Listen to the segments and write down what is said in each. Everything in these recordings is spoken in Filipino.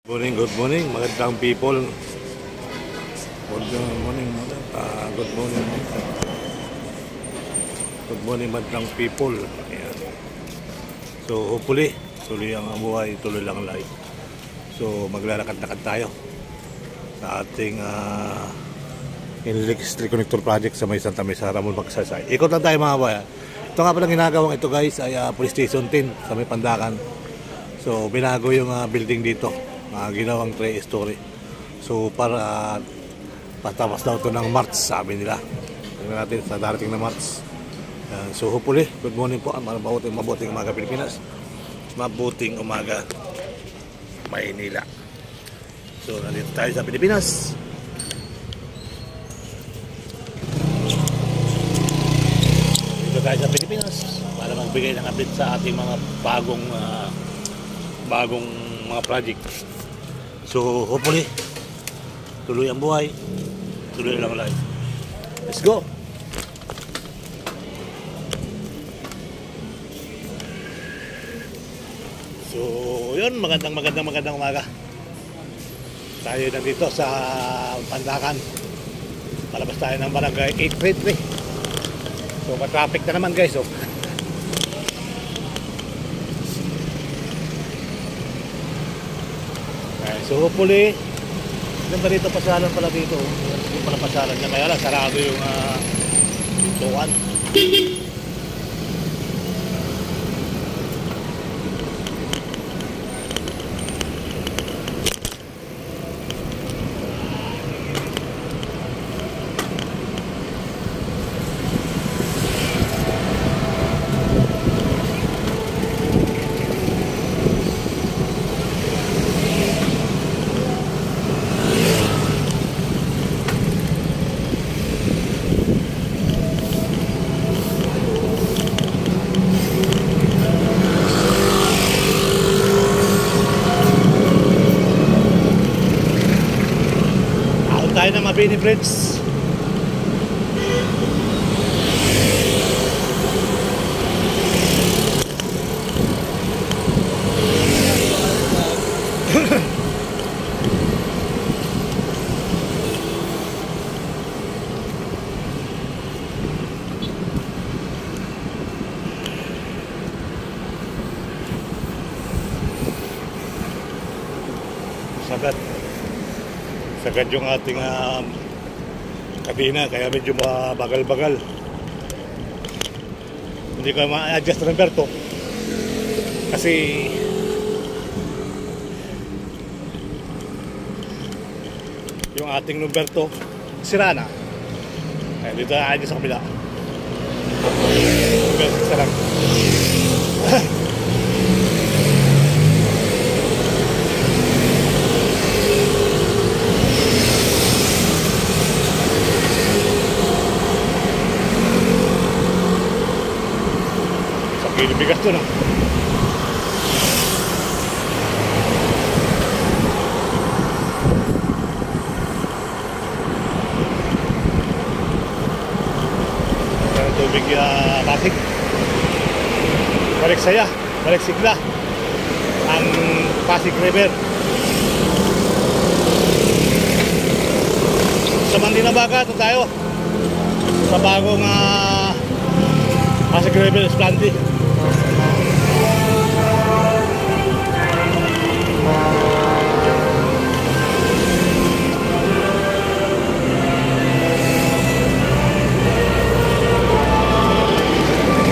Good morning, magandang people. Good morning, magandang people. Ayan. So, hopefully, tuloy ang buhay, tuloy lang ang life. So, maglalakad-lakad tayo sa ating electric connector project sa may Santa Mesa, Ramon Magsaysay. Ikot lang tayo mga bayan. Ito nga palang ginagawang ito guys ay Police Station 10 sa may Pandakan. So, binago yung building dito. Ginawang 3-story. So para patapos daw ito ng March, sabi nila. Tingnan natin sa darating na March. So hopefully, good morning po. Mabuting umaga Pilipinas. Mabuting umaga Maynila. So nandito tayo sa Pilipinas. Dito tayo sa Pilipinas para magbigay ng update sa ating mga bagong mga project. So hopefully tuloy ang buhay, tuloy lang ang life. Let's go. So yun, magandang umaga. Tayo nandito sa Pandakan. Palabas tayo ng barangay 833. So ma-traffic na naman guys. So hopefully, yung ganito pasalan pala dito, yung pala pasalan niya, kaya lang sarado yung tuwan. Tayo na Mabini Bridge. Sagad yung ating kabina, kaya medyo bagal-bagal. Hindi ko ma-adjust ng Berto kasi yung ating Lumberto sira na. Kaya dito na-adjust sa kabila. Lumberto sarang bigas to no. Tubig Pasig. Balik saya, balik sigla ang Pasig River. Sa Mandinabaga ito tayo sa bagong Pasig River Splendid.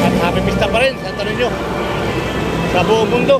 At happy pista pa rin sa tanong nyo sa buong mundo.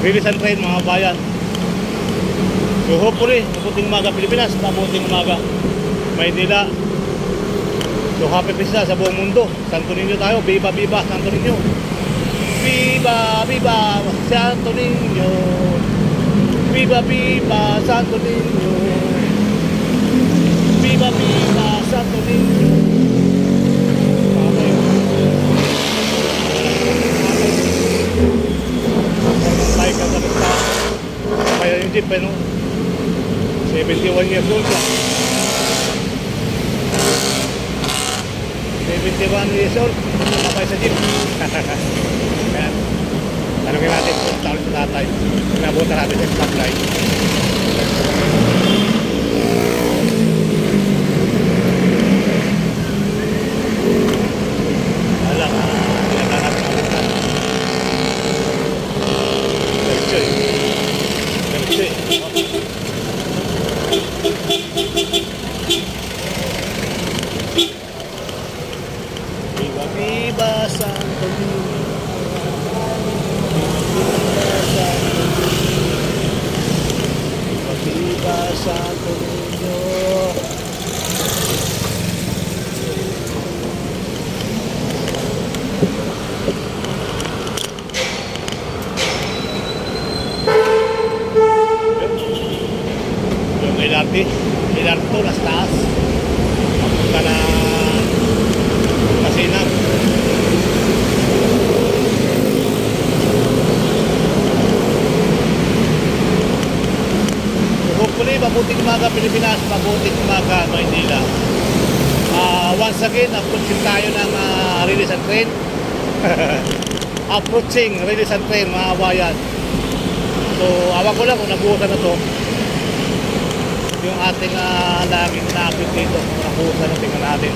Release and train mga bayan. So hopefully, mabuting umaga Pilipinas, mabuting umaga Maynila. So happy Pista sa buong mundo. Santo Niño tayo, viva viva Santo Niño. Viva viva Santo Niño. Viva viva Santo Niño. Viva viva Santo Niño. Kaya yung jeep, ano? 71 years old ka. 71 years old, kapay sa jeep. Kaya, tanongin natin kung tawag sa tatay. Nabutan natin sa stoplight. Wala ka, pinatahan sa abutan. Viva viva Santo Niño. Viva viva Santo Niño. LRT to, nasa taas. Papunta na Kasinag. Hopefully, mabuting umaga Pilipinas, mabuting umaga Maynila. Once again, approaching tayo ng release and train. Approaching release and train mga bayan. So, awan ko lang kung nabuhusan na to. Yung ating laging na-update dito, kung nakuha na tingnan natin.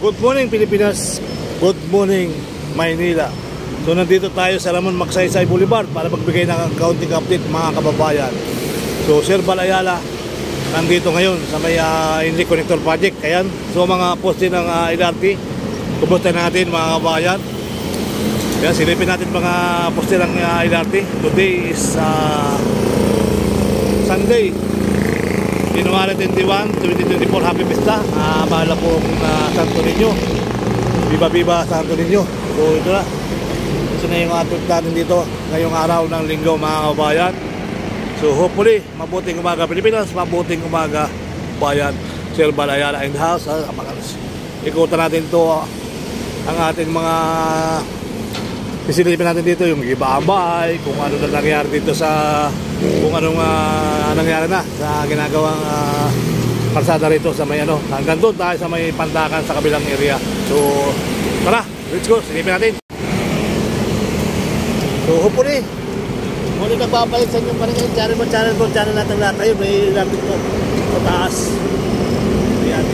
Good morning Pilipinas, good morning Maynila. So nandito tayo sa Ramon Magsaysay Boulevard para magbigay ng counting update mga kababayan. So Sir Bal Ayala nandito ngayon sa may Inlet Connector Project. Ayan, so mga poste ng LRT, kumusta natin mga kababayan. Ayan, silipin natin mga poste ng LRT. Today is Sunday, January 21, 2024. Happy Pista, mahal pong Santo Niño. Viva viva Santo Niño. So ito na, ito na yung update natin dito ngayong araw ng linggo mga kabayan. So hopefully, mabuting umaga Pilipinas, mabuting umaga bayan. Sir Bal Ayala in the house. Ikutan natin to ang ating mga isilipin natin dito, yung ibang bahay, kung ano na nangyari dito sa, kung anong nangyari na sa ginagawang kalsada rito sa may hanggang doon tayo sa may Pandakan sa kabilang area. So tara, let's go, silipin natin. So hopefully muli nagbabalik sa inyo pa rin yung channel natin lahat tayo, may lapit ko sa taas. Ayan,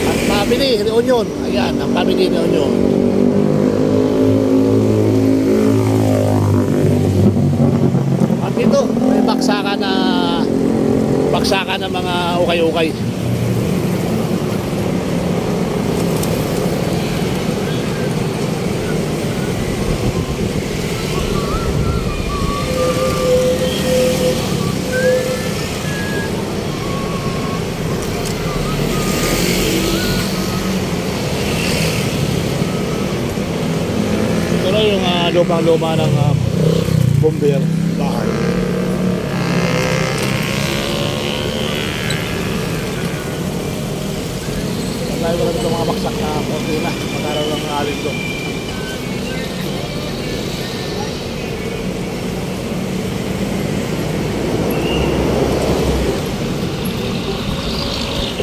at family reunion. Ayan, ang family reunion. Ito, may baksakan ng mga ukay-ukay. lumang-luma ng bomber bahay. Tayo wala dito mga baksak na konti na. Magkaraw lang ng alin doon.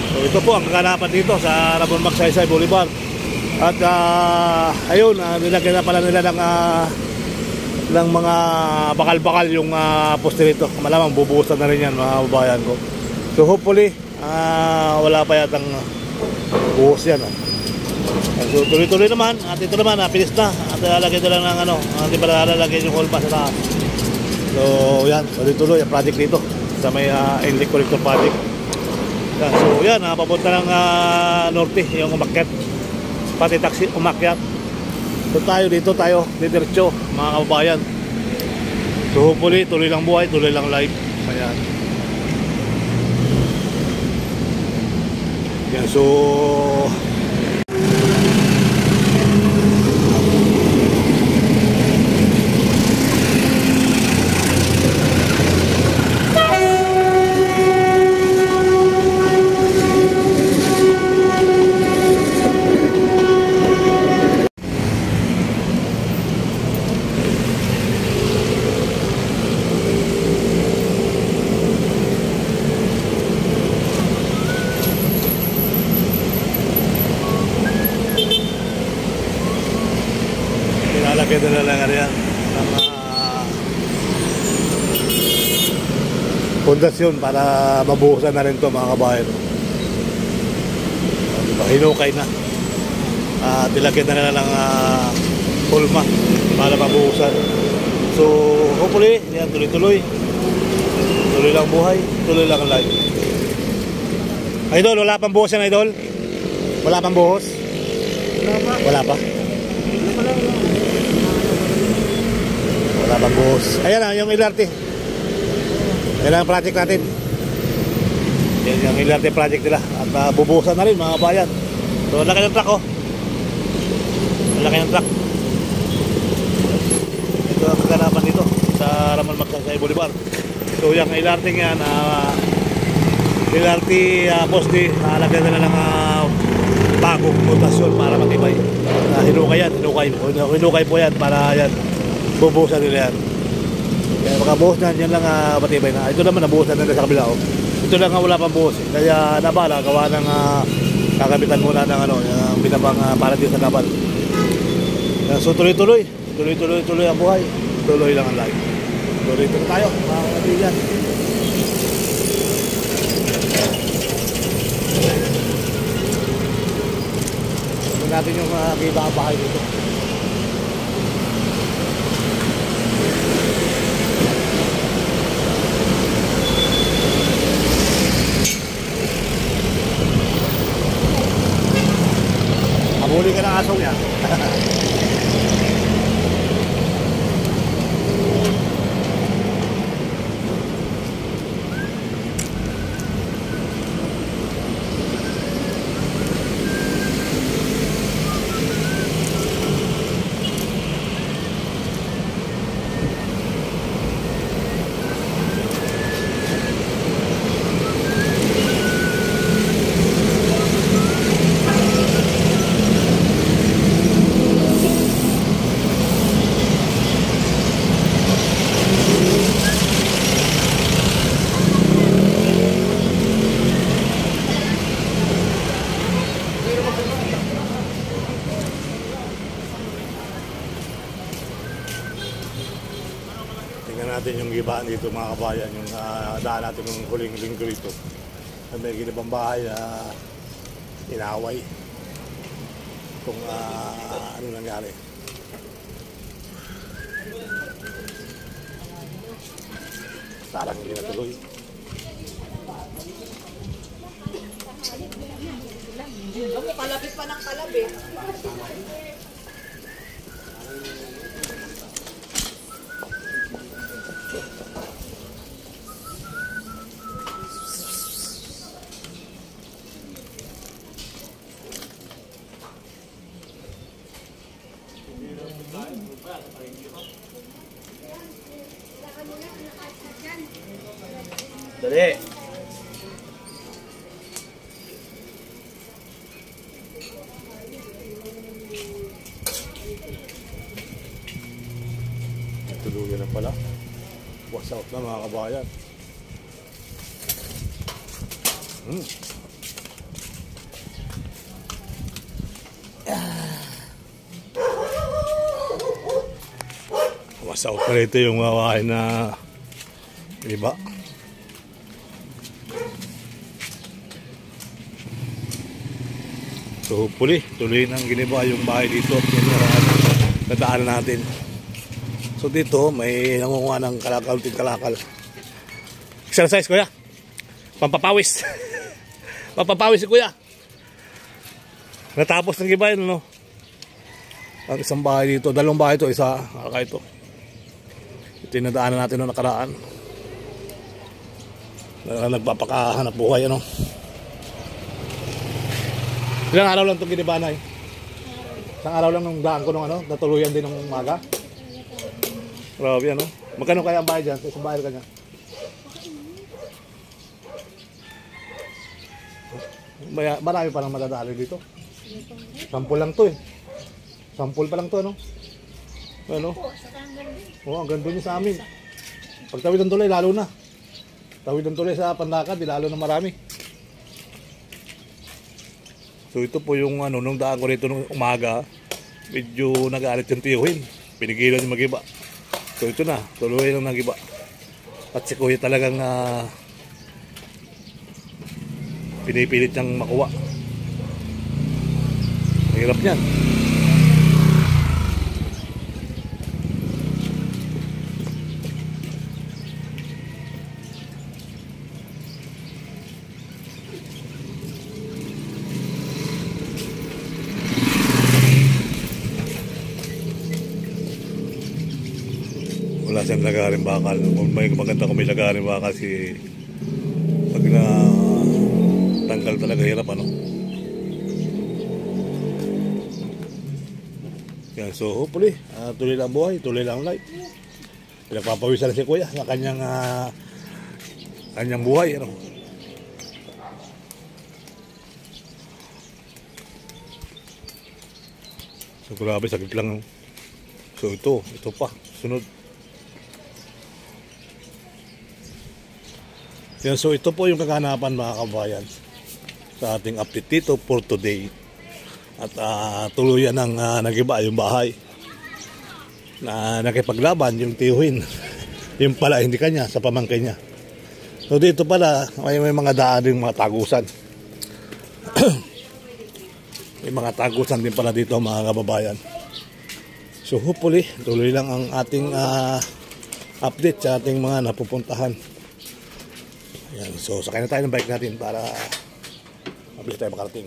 So ito po ang kaganapan dito sa Ramon Magsaysay Boulevard. At ayun, nilagyan na pala nila ng mga bakal-bakal yung poste nito. Malamang bubuhusan na rin yan mga kababayan ko. So hopefully wala pa yatang buhos yan. So tuloy-tuloy naman. At ito naman, pinis na. At lalagyan na lang ng hindi pa lalagyan yung holma sa taas. So yan, tuloy-tuloy ang project dito sa may inlet collector project. Yan, so yan, papunta ng norte yung umakyat, pati taxi umakyat. So dito tayo diretso mga kababayan. So hopefully tuloy lang buhay, tuloy lang life. Ayan. Yan, so lalagyan na lang yan ng pundasyon para mabuhusan na rin ito mga kabayan. Hinukay na. Dilagyan na nila ng hulma para mabuhusan. So hopefully yan, tuloy-tuloy. Tuloy lang buhay, tuloy lang life. Idol, wala pang buhos yan, Idol? Wala pang buhos? Wala pa? Wala pang buhos. Ayan na, yung LRT. Yan ang project natin. Yan yung LRT project nila. At bubuhusan na rin mga bayan. So laki ng truck, oh. Laki ng truck. Ito ang kaganapan dito sa Ramon Magsaysay Boulevard. So yung LRT yan, LRT poste, nalagyan na lang bagong pundasyon para matibay. Hinukay yan, hinukay po yan para yan bubuhusan nila yan. Kaya makabuhos na yan lang matibay na. Ito naman nabuhusan nila sa kabila, oh. Ito lang wala pang buhos, kaya nabala gawa ng kakabitan muna ng yung binabang para dito sa nabal. So tuloy-tuloy ang buhay, tuloy lang ang life. Tuloy-tuloy tayo mga kaibigan. Natin yung ibang bahay dito. Habulin ka ng asong yan. Tingnan natin yung gibaan dito mga kabayan, yung daan natin ng huling linggo rito. May ginibang bahay inaway kung ano nangyari. Parang hindi natuloy. Kalapit pa ng kalabit. Dali. Tuluyan na pala. Wash out na mga kabayan. Wash out pa rito yung mawain na iba. So hopefully, tuloy nang giniba yung bahay dito. Nadaanan natin. So dito, may nangunguha ng kalakal. Exercise, kuya. Pampapawis. Pampapawis si kuya. Natapos ng giba yun, no? Ang isang bahay dito. Dalawang bahay ito. Isa, ito. Ito yung nadaanan natin noong nakaraan. Nagpapakahanap buhay, ano? Ilang araw lang itong ginibanay? Isang araw lang nung daan ko nung ano, natuluyan din ng umaga. Grabe ano. Magkano kaya ang bahay dyan? Isang bahay ka niya. Marami pa lang madadali dito. Sampul lang to eh. Sampul pa lang to ano. Ano? Oo, ang ganda niya sa amin. Pag tawid ng tulay, lalo na. Tawid ng tulay sa Pandakan, di lalo na marami. So ito po yung ano, nung daan ko rito nung umaga, medyo nag-aalit yung tiyuhin. Pinigilan yung mag-iba. So ito na, tuloy lang nag-iba. At si kuya talagang pinipilit niyang makuha. Mahirap niyan. Wala siyang lagaring bakal. Kung may maganda kung may lagaring bakal si pag na tanggal talaga hirap ano. Yan, so hopefully tuloy lang buhay, tuloy lang life. Pinagpapawisan si kuya sa kanyang buhay ano. So grabe, sakit lang. So ito pa sunod. Yan, so ito po yung kaganapan mga kabayan sa ating update dito for today. At tuluyan ng nagiba yung bahay na nakipaglaban yung tiyuhin. Yung pala hindi kanya, sa pamangkin niya. So dito pala may mga daan din mga tagusan. May mga tagusan din pala dito mga kababayan. So hopefully tuloy lang ang ating update sa ating mga napupuntahan. Ayan, so sakay na tayo ng bike natin para mabilis tayo makarating.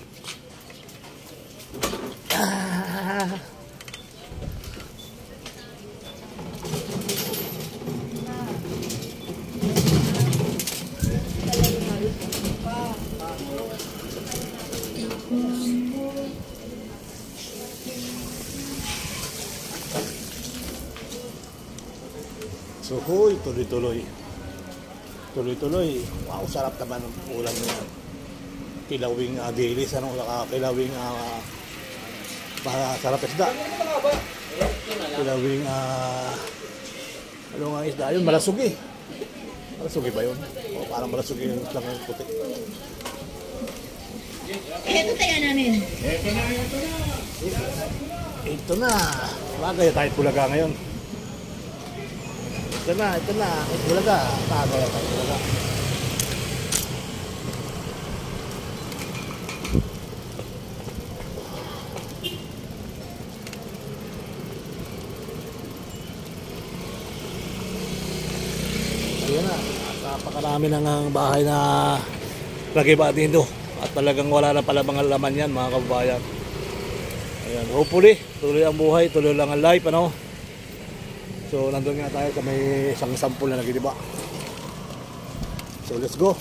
So hoy, tuloy-tuloy. Wow, sarap naman ang ulam niya. Kilawing dilis, ano, kilawing sarap isda. Kilawing ano nga isda yun, malasugi. Malasugi ba yun? O parang malasugi yung isda ng puti. Ito tayo namin. Ito na. Bagay tayo Bulaga ngayon. Ito na. Bulaga. Bagay tayo Bulaga. Ayan na. Napakarami ng bahay na nagiba dito. At talagang wala na pala mga laman yan mga kababayan. Ayan, hopefully, tuloy ang buhay, tuloy lang ang life, ano? So, nandun nga tayo sa may isang sampul na nagidiba. So, let's go.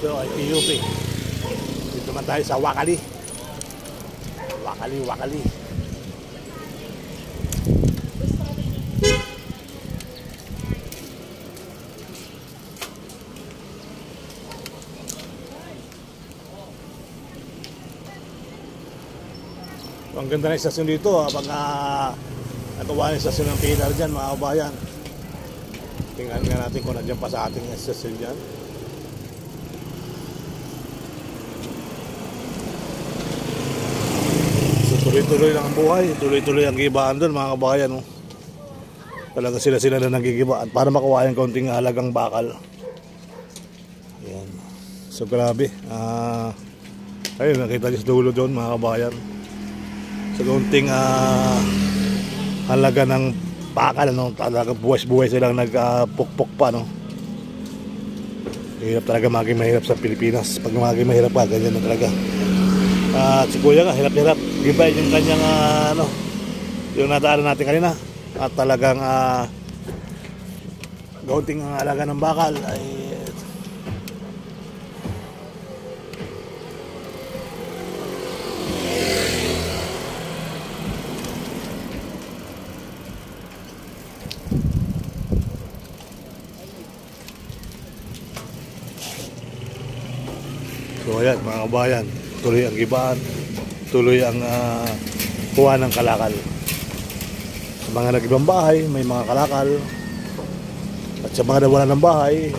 Ito ay PUP. Dito man tayo sa Wakali. Wakali. Ang ganda ng istasyon dito pag nagawa ng istasyon ng pilar dyan mga kabayan. Tingnan nga natin kung nandiyan pa sa ating istasyon dyan. So tuloy-tuloy lang ang buhay, tuloy-tuloy ang gibaan doon mga kabayan. Talaga sila na nagigibaan para makuha yung kaunting halagang bakal. Ayan. So grabe. Ayun, nakita niyo sa dulo doon mga kabayan. Sa kaunting halaga ng bakal, ano, talaga buwis-buwis silang nagpukpok pa, no. Hirap talaga maging mahirap sa Pilipinas. Pag maging mahirap pa, ganyan na talaga. At si Kuya nga, hirap-hirap. Iba yung kanyang yung nataaran natin kanina. At talagang kaunting halaga ng bakal ay so ayan mga kabayan, tuloy ang gibaan, tuloy ang kuha ng kalakal. Sa mga nag-ibang bahay, may mga kalakal. At sa mga nawala ng bahay,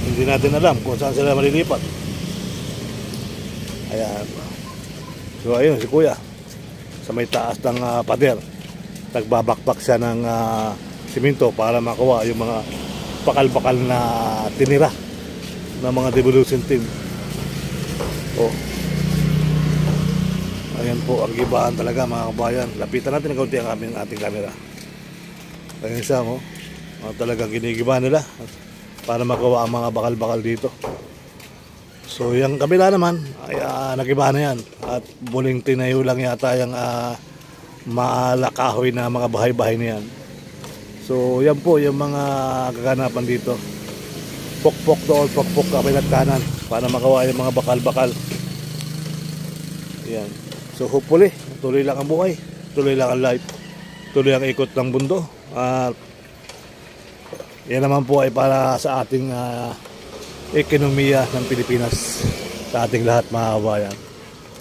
hindi natin alam kung saan sila malilipat. Ayan. So ayun, si Kuya, sa may taas ng pader, nagbabakbak siya ng simento para makuha yung mga bakal-bakal na tinira ng mga devolution team. Ayan po ang gibaan talaga mga kabayan. Lapitan natin ng kaunti ang ating camera. Ayan siya, talagang ginigibahan nila para makuha ang mga bakal-bakal dito. So yung kabila naman ay nagibahan na yan. At muling tinayo lang yata yung maalakahoy na mga bahay-bahay na yan. So yan po yung mga kaganapan dito. Pokpok doon, pokpok kabilang kanan para makawa yung mga bakal-bakal. Yan. So hopefully, tuloy lang ang buhay, tuloy lang ang life, tuloy ang ikot ng mundo. At yan naman po ay para sa ating ekonomiya ng Pilipinas, sa ating lahat mga kabayan.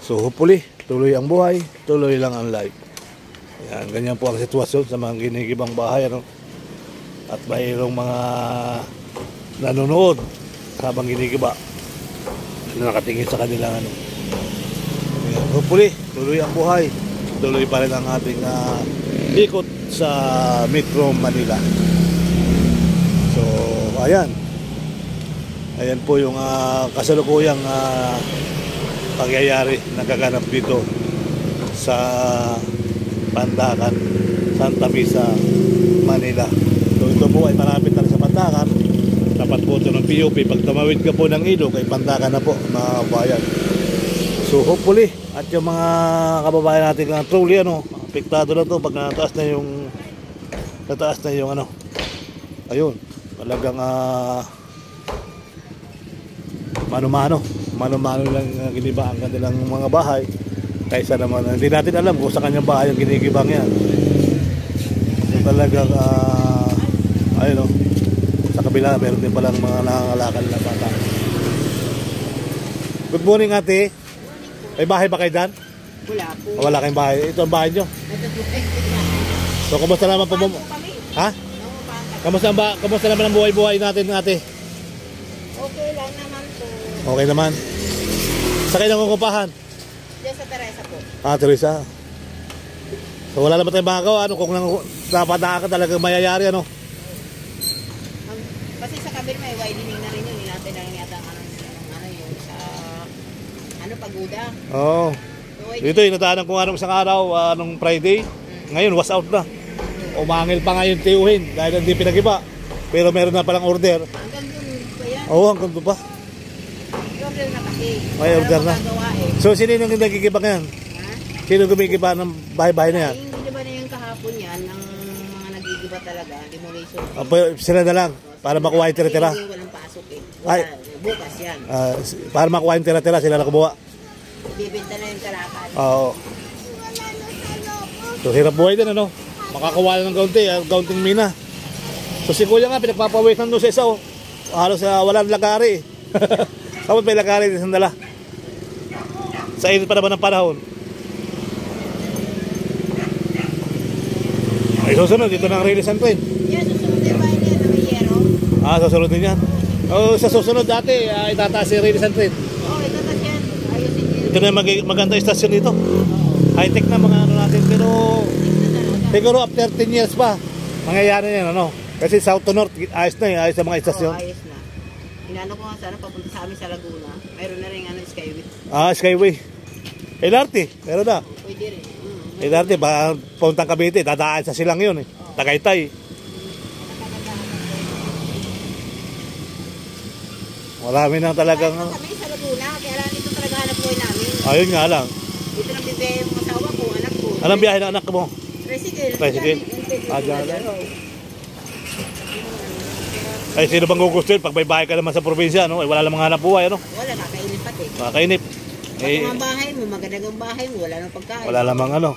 So hopefully, tuloy ang buhay, tuloy lang ang life. Yan, ganyan po ang sitwasyon sa mga ginigibang bahay, ano? At mayroong mga nanonood habang ginigiba na nakatingin sa kanilang ano. Hopefully, tuloy ang buhay, tuloy pa rin ang ating ikot sa Metro Manila. So ayan po yung kasalukuyang pangyayari na gaganap dito sa Pandakan, Santa Mesa, Manila. So ito po ay malapit na rin sa Pandakan. Tapat po ito ng PUP. Pag tumawid ka po ng ilog ay Pandakan na po mga kabayan. So hopefully, at yung mga kababayan natin na truly apektado na to pag nataas na yung ano, ayun, talagang mano-mano lang giniba ang kanilang mga bahay. Kaysa naman hindi natin alam kung sa kanyang bahay ang ginigibang yan. So talagang ayun, sa kabila meron din palang mga nangangalakal na bata. Good morning, ate. May bahay ba kayo dyan? Wala po. Wala kayong bahay. Ito ang bahay nyo. So kumusta naman po? Ha? Kumusta naman ang buhay-buhay natin, ate? Okay lang naman po. Okay naman. Sa kayo nangungupahan? Diyan sa Teresa po. Teresa. So wala naman tayong magagawa. Kung napadaan ka talagang mayayari, Kasi sa kabir may widening na rin yun. Natin na rin yata yung sa pagoda. Oo. Dito inataanan ko isang araw, nung Friday. Ngayon was out na. Umangil pa ngayon tiyuhin dahil hindi pinagiba. Pero meron na palang order. Hanggang dun pa yan. Oo, hanggang doon pa. May order na kasi. May order na. So sino yung nagigiba ngayon? Ha? Sino gumigiba ng bahay-bahay na yan? Hindi ba na yung kahapon yan, ang mga nagigiba talaga, demolition. Sila na lang. Para makuha yung tira-tira. Hindi walang pasok eh. Ay. Bukas yan. Para makuha yung tira-tira, sila na kumuha. Bibenta na yung kalakan. Oo. So, hirap buhay din, ano? Makakawa ng kaunting mina. So, si kuya nga, pinagpapawisan doon sa isa, oh. Halos walang lagari, eh. Kapag may lagari, isang dala. Sa init pa naman ng panahon. Ay, susunod, dito na ang release and train. Yan, susunod yung bahay niya na may yero. Susunod din yan. Sa susunod dati, itataas yung release and train. Oo, itatas yan. Ayusin niya. Ito na yung maganda istasyon dito. High-tech na mga ano natin, pero siguro after 10 years pa, mangyayari yan, ano? Kasi south to north, ayos na ayos sa mga istasyon. Oo, ayos na. Inano ko nga sana papunta sa amin sa Laguna. Mayroon na rin Skyway. Skyway. LRT, meron na. Pwede rin. LRT, ba puntang Cavite, dadaan sa silang yun, eh. Tagaytay. Marami na talagang... Kami sa Laguna, kaya lang ito talaga hanap buhay namin. Ayun nga lang. Dito lang bibigay yung asawa ko, anak ko. Anong biyahe ng anak mo? Tricycle. Tricycle? Dyan. Ay, sino bang gugustuhin pag may bahay ka naman sa probinsya, no? Ay, wala namang hanap buhay, ano? Wala, kakainip pati. Makakainip. Pag ang bahay mo, magandang ang bahay mo, wala nang pagkain. Wala namang ano.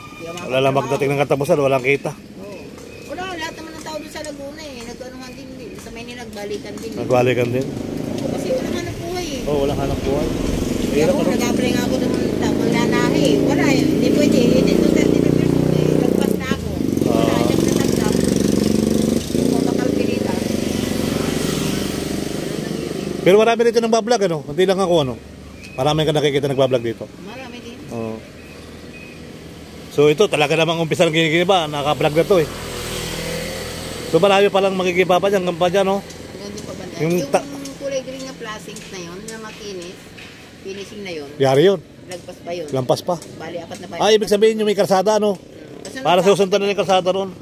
Wala namang dating ng katapusan, walang kita. Oo. Wala, lahat naman ng tao doon sa Laguna eh. Nag-anuhan din. Sa Maynila, nagbalikan din. Nagbalikan din. Oo, kasi walang hanap buhay eh. Oo, walang hanap buhay. Kaya Hirap, ako, ano? nag-apply nga ako ng lanahe eh. Wala eh. Hindi pwede. Hindi to 30 person eh. Nagpas na ako. Wala, siyang natanggap. Kung bakal pinita. Pero marami dito nang bablog, ano? Hindi lang ako, ano? Marami ka nakikita nagbablog dito. Marami din. Oo. So ito talaga namang umpisa ng ginigiba, naka-vlog na to eh. So marami palang magigiba pa dyan, pa dyan, no? Hanggang doon pa banda. Yung Yung kulay green na plastic na yun, na makinis, finishing na yun, Yari yun, lagpas pa yun. lampas pa. Bali, apat na pa. Ibig sabihin yung may karsada, ano? Para susundan na yung karsada ron.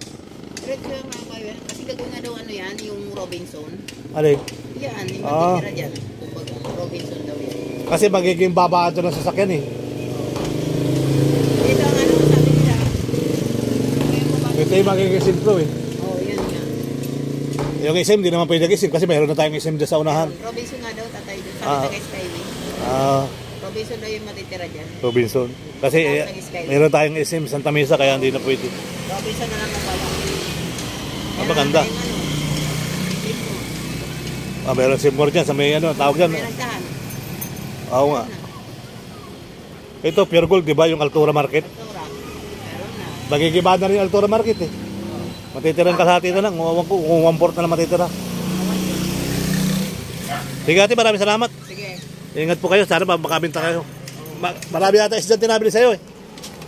Diretso yung mga kayo. Kasi gagawin nga daw ano yan, yung Robinson. Alin? Yan, yung matitira dyan. Kumbaga, Robinson daw yan. Kasi magiging babaan doon ng sasakyan eh. Ito ang ano, sabi nila. Ito yung magiging simplo eh. Oo, yan nga. Yung SM, di naman pwede SM kasi mayroon na tayong SM dyan sa unahan. Robinson nga daw, tatay doon. Sabi na kay Skyway. Robinson daw yung matitira dyan. Robinson. Kasi mayroon tayong SM Santa Mesa kaya hindi na pwede. Robinson na lang ang pala. Maganda. Mayroon Seymour dyan sa may ano, tawag dyan. May nagtahan. Oo nga. Ito, Pure Gold, di ba? Yung Altura Market. Altura. Meron na. Nagigiba na rin yung Altura Market eh. Matitiran kasati na lang. Kung 1/4 na lang matitira. Sige ate, maraming salamat. Sige. Ingat po kayo. Sana makabinta kayo. Marami yata estudyante nabili sa'yo eh.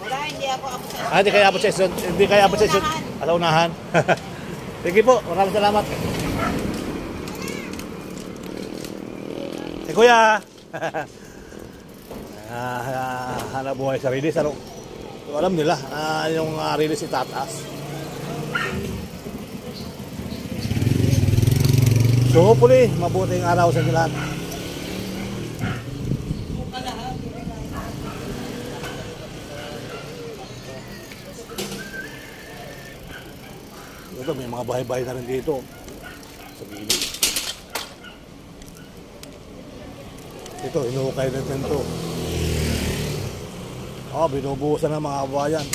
Wala, hindi ako sa Hindi kaya abot sa estudyante. Hindi kaya abot sa estudyante. Sa unahan. Sige po, maraming salamat. Kuya. Hanap buhay sa release. Ano? So, alam nila, yung release itataas. So hopefully, mabuting araw sa inyo lahat. Ito, may mga bahay-bahay na rin dito. Sa gilid. Ito, inuukay natin ito. Binubuhusan ng mga kabayan.